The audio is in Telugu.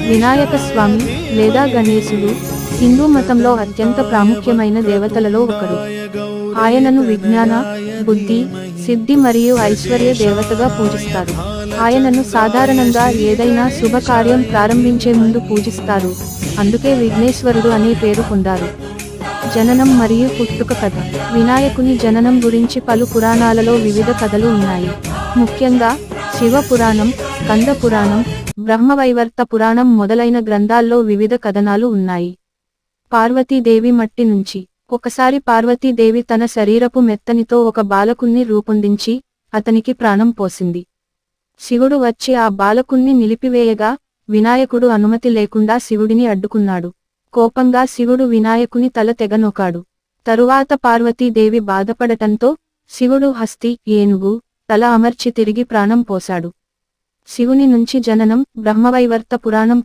వినాయక స్వామి లేదా గణేశుడు హిందూ మతంలో అత్యంత ప్రాముఖ్యమైన దేవతలలో ఒకరు. ఆయనను విజ్ఞాన, బుద్ధి, సిద్ధి మరియు ఐశ్వర్య దేవతగా పూజిస్తారు. ఆయనను సాధారణంగా ఏదైనా శుభకార్యం ప్రారంభించే ముందు పూజిస్తారు, అందుకే విఘ్నేశ్వరుడు అనే పేరు పొందారు. జననం మరియు పుట్టుక కథ. వినాయకుని జననం గురించి పలు పురాణాలలో వివిధ కథలు ఉన్నాయి. ముఖ్యంగా శివ పురాణం, స్కంద పురాణం, బ్రహ్మవైవర్త పురాణం మొదలైన గ్రంథాల్లో వివిధ కథనాలు ఉన్నాయి. పార్వతీదేవి మట్టి నుంచి. ఒకసారి పార్వతీదేవి తన శరీరపు మెత్తనితో ఒక బాలకుణ్ణి రూపొందించి అతనికి ప్రాణం పోసింది. శివుడు వచ్చి ఆ బాలకుణ్ణి నిలిపివేయగా వినాయకుడు అనుమతి లేకుండా శివుడిని అడ్డుకున్నాడు. కోపంగా శివుడు వినాయకుని తల తెగనొకాడు. తరువాత పార్వతీదేవి బాధపడటంతో శివుడు హస్తి, ఏనుగు తల అమర్చి తిరిగి ప్రాణం పోశాడు. శివుని నుంచి జననం. బ్రహ్మవైవర్త పురాణం